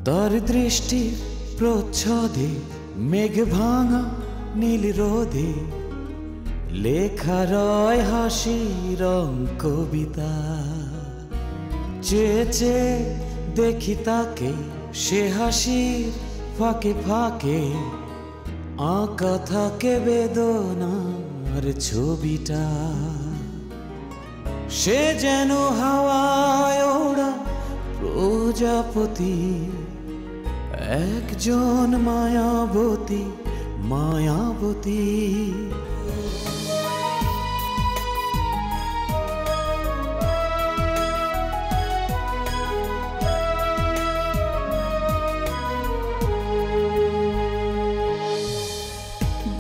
তার দৃষ্টির প্রচ্ছদে মেঘ ভাঙা নীল রোদে লেখা রয় হাসির কবিতা। চেয়ে চেয়ে দেখি তাকে, সে হাসির ফাঁকে ফাঁকে আঁকা থাকে বেদনার ছবিটা। সে যেন হাওয়ায় ওড়া প্রজাপতি, একজন মায়াবতী মায়াবতী।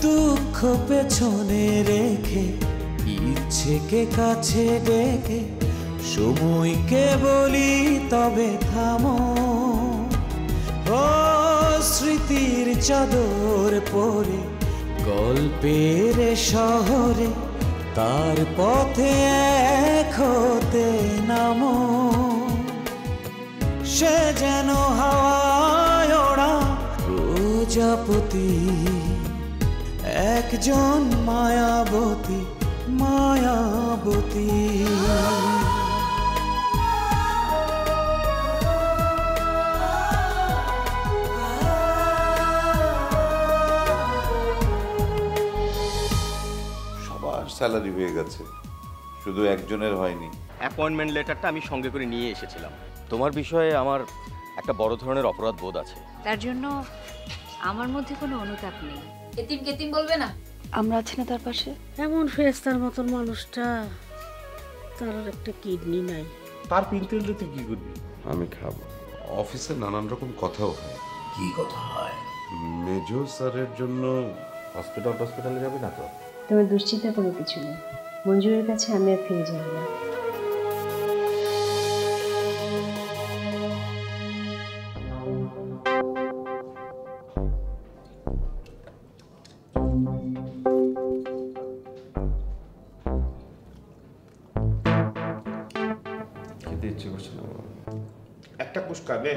দুঃখ পেছনে রেখে, ইচ্ছেকে কাছে ডেকে সময়কে বলি তবে থামো। ও স্মৃতির চাদর পরে গল্পের শহরে তার পথে এক হতে নামো। সে যেন হাওয়ায় ওড়া প্রজাপতি, একজন মায়াবতী মায়াবতী। সবার স্যালারি হয়ে গেছে, শুধু একজনের হয়নি। অ্যাপয়েন্টমেন্ট লেটারটা আমি সঙ্গে করে নিয়ে এসেছিলাম। তোমার বিষয়ে আমার একটা বড় ধরনের অপরাধ বোধ আছে। তার জন্য আমার মধ্যে কোনো অনুতাপ নেই। এতিম কেতিম বলবে না, আমরা আছি না তার পাশে। এমন ফেরেশতার মতন মানুষটা, তার একটা কিডনি নাই। তার পিন্তেলে তুই কি করবি? আমি খাবো। অফিসে নানান রকম কথাও হয়। কি কথা হয়? মেজো স্যারের জন্য হসপিটালে যাবে না তো? তোমার দুশ্চিন্তা কোনো কিছু নেই, মঞ্জুরের কাছে আমি আর ফিরে যাব না। খেতে ইচ্ছে করছে না। একটা পুষ্কা নে।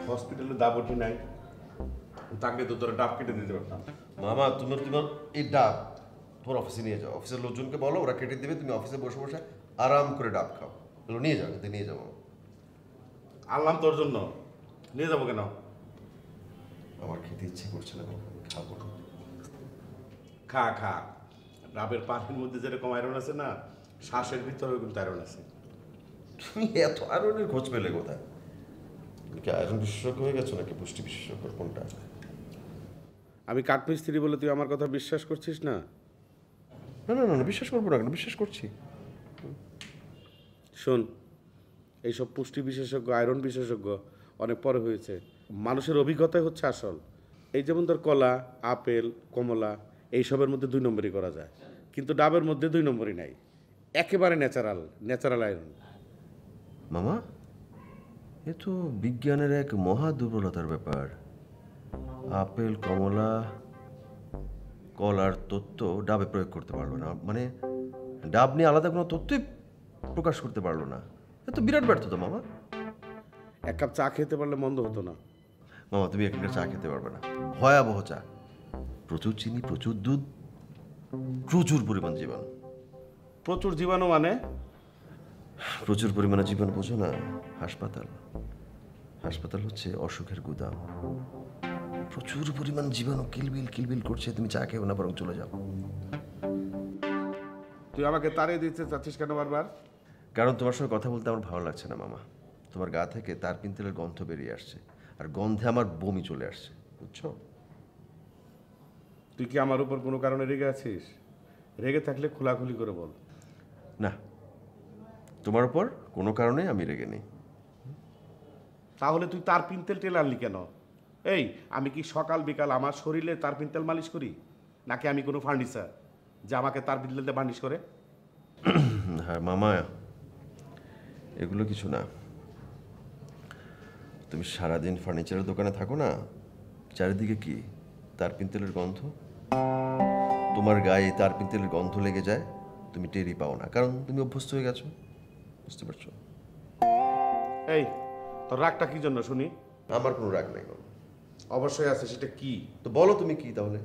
হসপিটালে দাবটি নাই, তাকে তো তোরা ডাব কেটে দিতে পারতাম। মামা তোমার এই ডাব তোমার অফিসে নিয়ে যাও। অফিসের লোকজনকে বলো, ওরা কেটে দেবে। তুমি অফিসে বসে বসে আরাম করে ডাব খাও। এগুলো নিয়ে যাও, এতে নিয়ে যাবো। আনলাম তোর জন্য, নিয়ে যাবো কেন? আমার খেতে ইচ্ছে করছে না, খাবো। খা খা, ডাবের পানির মধ্যে যেরকম আয়রন আছে না, শ্বাসের ভিতরেও কিন্তু আয়রন আছে। তুমি এত আয়রনের খোঁজ পেলে কোথায়? তুমি কি আয়রন বিশেষজ্ঞ হয়ে গেছো নাকি পুষ্টি বিশেষজ্ঞ? কোনটা? আমি কাঠমিস্ত্রি বলে তুই আমার কথা বিশ্বাস করছিস না? না না না, বিশ্বাস করবো না কেন? বিশ্বাস করছি। শোন, এইসব পুষ্টি বিশেষজ্ঞ, আয়রন বিশেষজ্ঞ অনেক পরে হয়েছে। মানুষের অভিজ্ঞতাই হচ্ছে আসল। এই যেমন ধর কলা, আপেল, কমলা, এইসবের মধ্যে 2 নম্বরই করা যায়, কিন্তু ডাবের মধ্যে 2 নম্বরই নাই। একেবারে ন্যাচারাল আয়রন। মামা, এ তো বিজ্ঞানের এক মহা দুর্বলতার ব্যাপার। আপেল, কমলা, কলার তথ্য ডাবে প্রয়োগ করতে পারলো না, মানে ডাব নিয়ে আলাদা কোনো তথ্যই প্রকাশ করতে পারলো না। এ তো বিরাট ব্যর্থতা মামা। 1 কাপ চা খেতে পারলে মন্দ হতো না। মামা, তুমি 1 কাপ চা খেতে পারবে না। ভয়াবহ চা, প্রচুর চিনি, প্রচুর দুধ, প্রচুর পরিমাণ জীবাণু। প্রচুর জীবাণু মানে? প্রচুর পরিমাণে জীবাণু বোঝো না? হাসপাতাল হচ্ছে অসুখের গুদাম। প্রচুর পরিমাণ জীবাণু কিলবিল করছে। তুমি চা খেও না, বরং চলে যাও। তুই আমাকে তাড়িয়ে দিতে চাচ্ছিস কেন বারবার? কারণ তোমার সঙ্গে কথা বলতে আমার ভালো লাগছে না মামা। তোমার গা থেকে তার পিন্তেলের গন্ধ বেরিয়ে আসছে, আর গন্ধে আমার বমি চলে আসছে, বুঝছো? তুই কি আমার উপর কোনো কারণে রেগে আছিস? রেগে থাকলে খোলাখুলি করে বল। না, তোমার উপর কোনো কারণে আমি রেগে নেই। তাহলে তুই তার পিন্তেল টেলে আনলি কেন? এই, আমি কি সকাল বিকাল আমার শরীরে তার পিন্তেল মালিশ করি, নাকি আমি কোনো ফার্নিচার যে আমাকে তার পিন্তেলতে বার্নিশ করে? হ্যাঁ মামা, এগুলো কিছু না। তুমি সারাদিন ফার্নিচারের দোকানে থাকো না, চারিদিকে কি তার পিন্তলের গন্ধ। তোমার গায়ে তার পিন্তলের গন্ধ লেগে যায়, তুমি টেরই পাও না, কারণ তুমি অভ্যস্ত হয়ে গেছো। বুঝতে পারছো? এই তোর রাগটা কি জন্য শুনি? আমার কোনো রাগ নেই মামা। অবশ্যই আছে, সেটা কি? তো বলো তুমি কি তাহলে।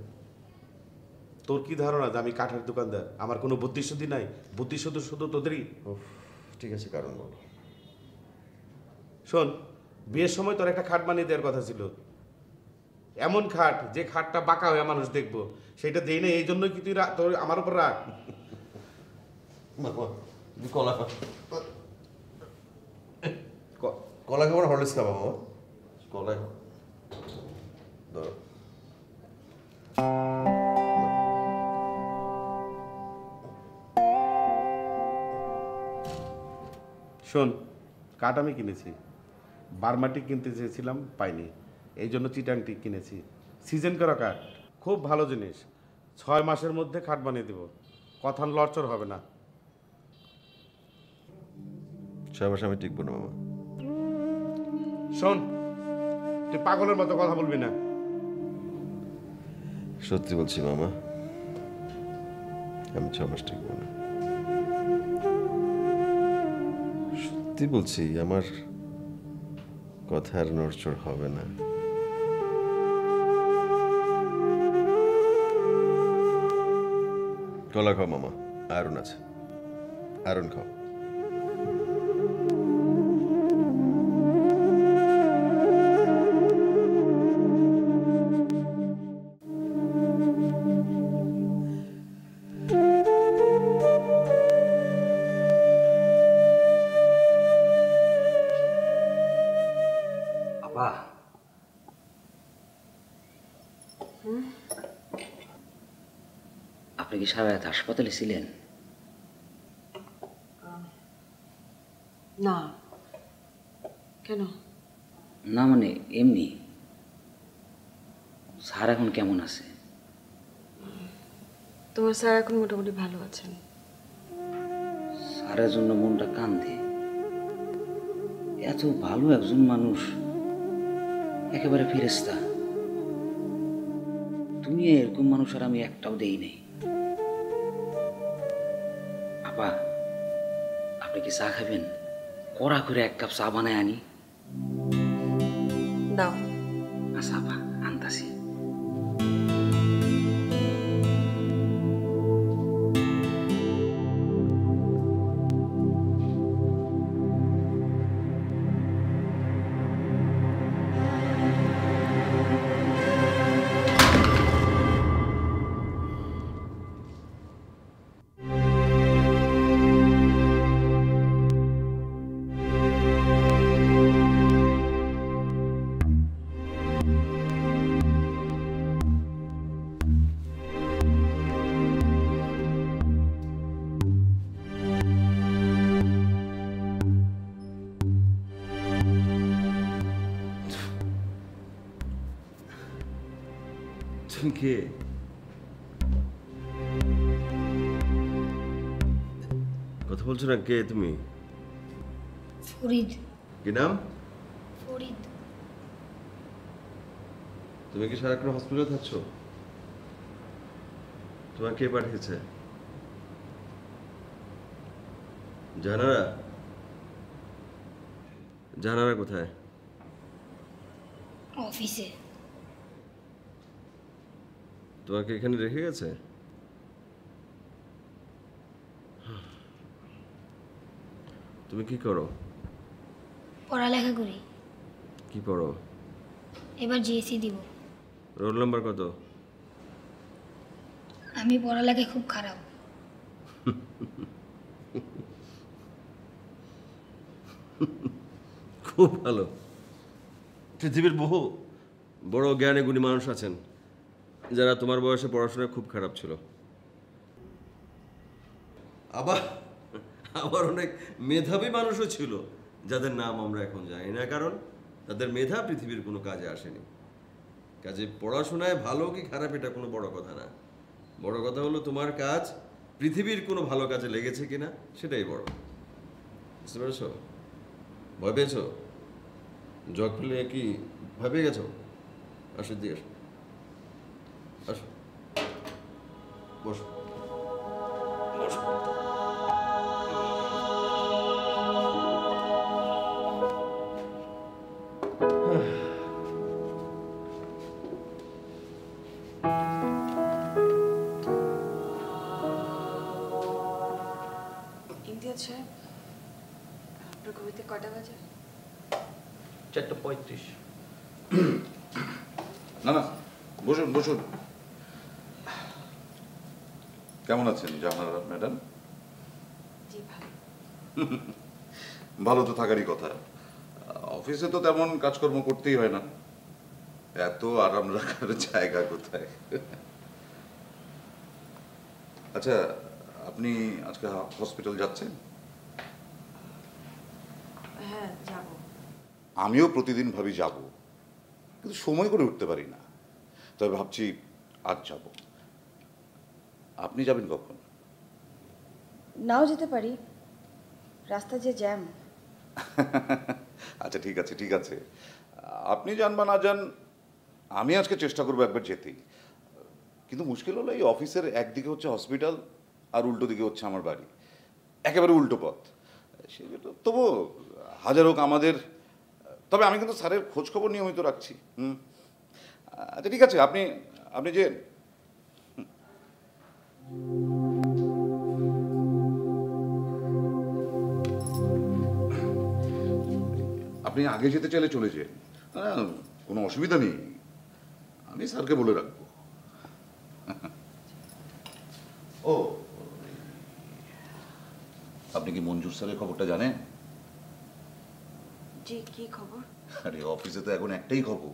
তোর কি ধারণা যে আমি কাঠের দোকানদার? আমার কোনো বুদ্ধি শুদ্ধি নাই? বুদ্ধি শুধু শুধু তোদেরই। উফ, ঠিক আছে, কারণ বলো। শোন, বিয়ের সময় তোর একটা খাট বানিয়ে দেওয়ার কথা ছিল, এমন খাট যে খাটটা বাঁকা হয়ে মানুষ দেখবো, সেটা দেই না। এই জন্যই কি তুই তোর আমার উপর রাগ? মামা তুমি কলা খা, কলা খাবার হরলিক্স খাবা মামা, কলা খাও। ধরো। শোন, কাঠ আমি কিনেছি, বারমাটি কিনতে চেয়েছিলাম পাইনি, এই জন্য চিটাংটি কিনেছি। সিজন করা কাঠ, খুব ভালো জিনিস। 6 মাসের মধ্যে খাট বানিয়ে দেব, কথা লড়চড় হবে না। 6 মাস আমি টিকবো না মামা। শোন, তুই পাগলের মতো কথা বলবি না। সত্যি বলছি মামা, আমি 6 মাস টিকবো না। সত্যি বলছি, আমার কথার নড়চড় হবে না। কলা খাও মামা, আয়রন আছে, আয়রন খাও। আপা, আপনি কি সারা রাত হাসপাতালে ছিলেন? না, কেন? না মানে এমনি। স্যার এখন কেমন আছে? তোমার স্যার এখন মোটামুটি ভালো আছেন। স্যারের জন্য মনটা কান্দে। এত ভালো একজন মানুষ, একেবারে ফেরেশতা। তুমি এরকম মানুষ আর আমি একটাও দেই নাই। আপা, আপনি কি চা খাবেন? কড়া করে 1 কাপ চা বানায় আনি। দাও। আচ্ছা আপা, আনতাছি। তুমি কে? কথা বলছো না, কে তুমি? ফরিদ। কি নাম? ফরিদ। তুমি কি সারাক্ষণ হসপিটালে থাকছো? তোমার কে পাঠিয়েছে? জানারা? জানারা কোথায়? অফিসে। তোমাকে এখানে রেখে গেছে? তুমি কি করো? পড়ালেখা করি। কি পড়ো? এবার জিএসসি দিব। রোল নাম্বার কত? আমি পড়ালেখায় খুব খারাপ। খুব ভালো। পৃথিবীর বহু বড় জ্ঞানী গুণী মানুষ আছেন যারা তোমার বয়সে পড়াশোনায় খুব খারাপ ছিল। আবার অনেক মেধাবী মানুষও ছিল যাদের নাম আমরা এখন জানি না, কারণ তাদের মেধা পৃথিবীর কোনো কাজে আসেনি। কাজে পড়াশোনায় ভালো কি খারাপ এটা কোনো বড় কথা না। বড় কথা হলো তোমার কাজ পৃথিবীর কোনো ভালো কাজে লেগেছে কিনা, সেটাই বড়। বুঝতে পেরেছ? ভয় পেয়েছ? জগ পেলে কি ভয় পেয়ে গেছো? আসো দিয়ে আসো, আসো, বসো বসো। ইমতিয়াজ সাহেব, আপনার ঘুমিতে কটা বাজে? 4:35। না না, বসুন বসুন। কেমন আছেন জাহানারা ম্যাডাম? জি ভালো। ভালো তো থাকারই কথা। অফিসে তো তেমন কাজকর্ম করতেই হয় না, এত আরাম রাখার জায়গা কোথায়। আচ্ছা, আপনি আজকে হসপিটাল যাচ্ছেন? হ্যাঁ যাব। আমিও প্রতিদিন ভাবি যাব, কিন্তু সময় করে উঠতে পারি না। তবে ভাবছি আজ যাব। আপনি যাবেন কখন? নাও যেতে পারি, রাস্তা যে জ্যাম। আচ্ছা ঠিক আছে ঠিক আছে, আপনি যান বা না যান, আমি আজকে চেষ্টা করবো একবার যেতেই। কিন্তু মুশকিল হলো এই অফিসের একদিকে হচ্ছে হসপিটাল আর উল্টো দিকে হচ্ছে আমার বাড়ি, একেবারে উল্টো পথ। সেগুলো তবু হাজার হোক আমাদের, তবে আমি কিন্তু স্যারের খোঁজ খবর নিয়মিত রাখছি। আচ্ছা ঠিক আছে, আপনি আপনি যে আপনি আগে যেতে চাইলে চলে যেন, কোনো অসুবিধা নেই, আমি স্যারকে বলে রাখবো। ও, আপনি কি মঞ্জুর স্যারের খবরটা জানেন? জি, কি খবর? আরে অফিসে তো এখন একটাই খবর।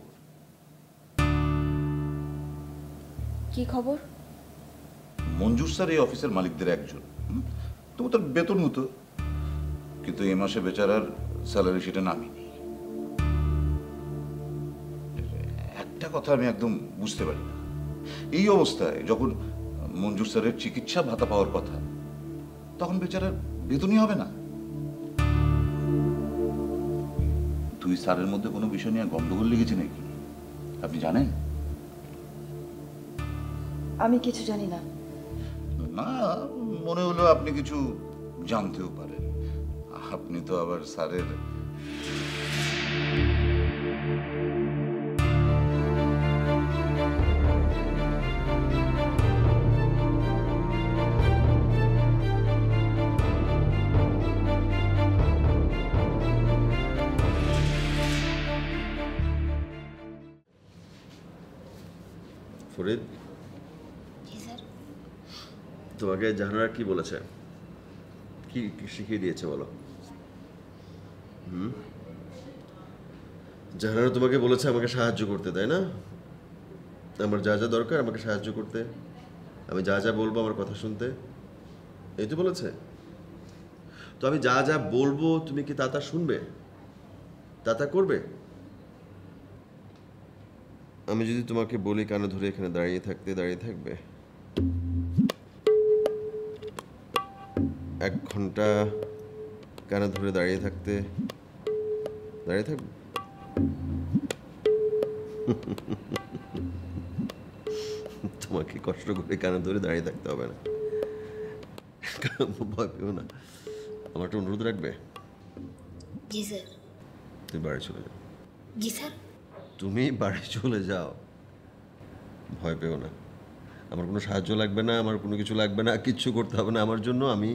কি খবর? মঞ্জুর স্যার এই অফিসের মালিকদের একজন, তবু তার বেতন হতো, কিন্তু এ মাসে বেচারার স্যালারি সেটা নামিনি। একটা কথা আমি একদম বুঝতে পারি না, এই অবস্থায় যখন মঞ্জুর স্যারের চিকিৎসা ভাতা পাওয়ার কথা, তখন বেচারার বেতনই হবে না। দুই স্যারের মধ্যে কোনো বিষয় নিয়ে গন্ডগোল লেগেছে নাকি আপনি জানেন? আমি কিছু জানি না। না, মনে হলো আপনি কিছু জানতেও পারেন। আপনি তো আবার স্যারের ফরিদ, তোমাকে জাহানারা কি বলেছে, কি কি শিখিয়ে দিয়েছে বলো? জাহানারা তোমাকে বলেছে আমাকে সাহায্য করতে, তাই না? আমার যা যা দরকার আমাকে সাহায্য করতে, আমি যা যা বলবো আমার কথা শুনতে, এই তো বলেছে। তো আমি যা যা বলবো তুমি কি তা তা শুনবে, তা তা করবে? আমি যদি তোমাকে বলি কানে ধরে এখানে দাঁড়িয়ে থাকবে 1 ঘন্টা কানে ধরে দাঁড়িয়ে থাকবে, তোমাকে কষ্ট করে কানে ধরে দাঁড়িয়ে থাকতে হবে না, ভয় পেও না। আমার একটা অনুরোধ রাখবে? জি স্যার। তুমি বাড়ি চলে যাও। জি স্যার। তুমি বাড়ি চলে যাও, ভয় পেও না। আমার কোনো সাহায্য লাগবে না, আমার কোনো কিছু লাগবে না, কিচ্ছু করতে হবে না আমার জন্য। আমি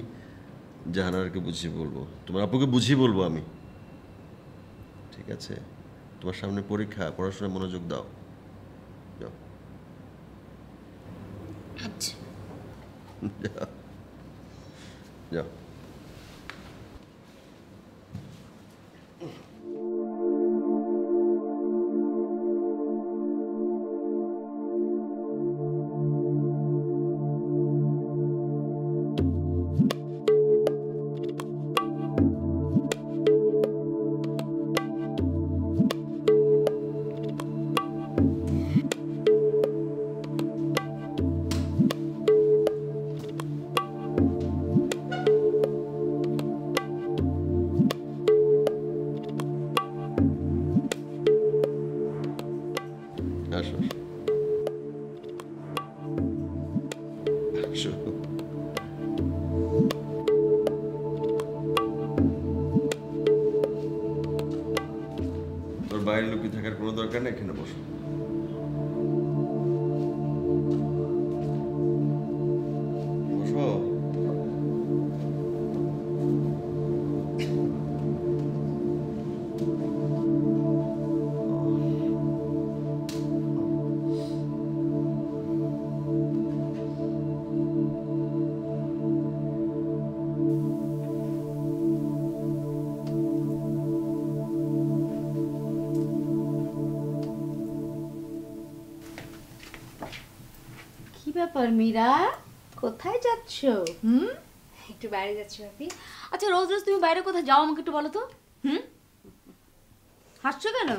জাহানারকে বুঝিয়ে বলবো, তোমার আপুকে বুঝিয়ে বলবো আমি, ঠিক আছে? তোমার সামনে পরীক্ষা, পড়াশোনায় মনোযোগ দাও, যাও। আচ্ছা, যাও যাও। ব্যাপার মীরা, কোথায় যাচ্ছ? একটু বাইরে যাচ্ছি ভাবি। আচ্ছা রোজ রোজ তুমি বাইরে কোথায় যাও আমাকে একটু বলো তো। হাসছো কেন?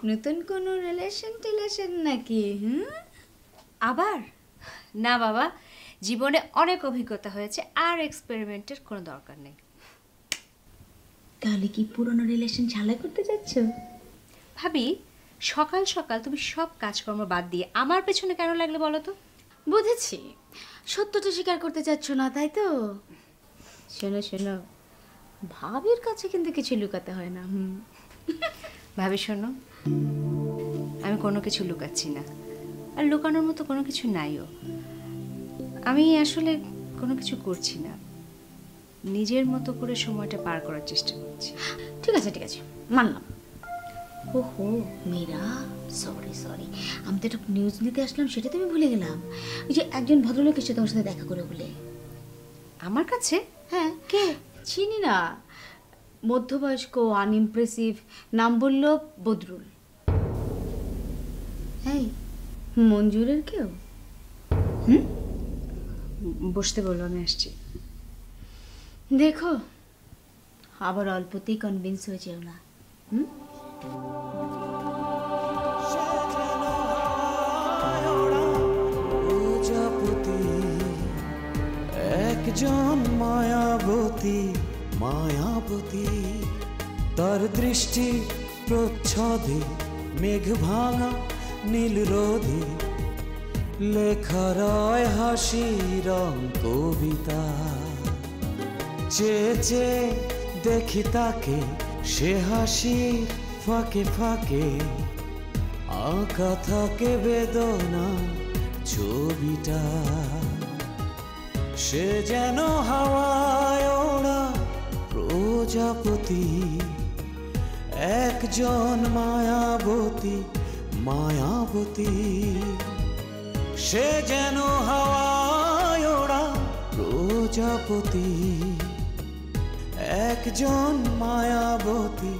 নতুন কোনো রিলেশন নাকি? আবার না বাবা, জীবনে অনেক অভিজ্ঞতা হয়েছে, আর এক্সপেরিমেন্টের কোনো দরকার নেই। তাহলে কি পুরনো রিলেশন ঝালাই করতে যাচ্ছ? ভাবি সকাল সকাল তুমি সব কাজকর্ম বাদ দিয়ে আমার পেছনে কেন লাগলে বলো তো? বুঝেছি, সত্যটা স্বীকার করতে চাচ্ছ না, তাই তো? শোনো শোনো, ভাবির কাছে কিন্তু কিছু লুকাতে হয় না। ভাবি শোনো, আমি কোনো কিছু লুকাচ্ছি না, আর লুকানোর মতো কোনো কিছু নাইও। আমি আসলে কোনো কিছু করছি না, নিজের মতো করে সময়টা পার করার চেষ্টা করছি। ঠিক আছে ঠিক আছে, মানলাম। ওহো মীরা, সরি, আমি তো একটা নিউজ দিতে আসলাম, সেটা তুমি ভুলে গেলাম। ওই যে একজন ভদ্রলোক এসে তোমার সাথে দেখা করে বলে। আমার কাছে? হ্যাঁ। কে? চিনি না, মধ্যবয়স্ক, আনইমপ্রেসিভ, নাম বলল বদরুল। এই মঞ্জুরের কেউ? বসতে বললো, আমি আসছি। দেখো আবার অল্পতেই কনভিন্স হয়ে যেও না। প্রজাপতি একজন মায়াবতী, তার দৃষ্টি প্রচ্ছদে মেঘ ভাঙা নীল রোদে লেখা রয় হাসি রং কবিতা। চেয়ে দেখি তাকে, সে হাসির ফাঁকে ফাঁকে আঁকা থাকে বেদনা ছবিটা। সে যেন হাওয়ায় ওড়া প্রজাপতি, একজন মায়াবতী। সে যেন হাওয়ায় ওড়া প্রজাপতি, একজন মায়াবতী।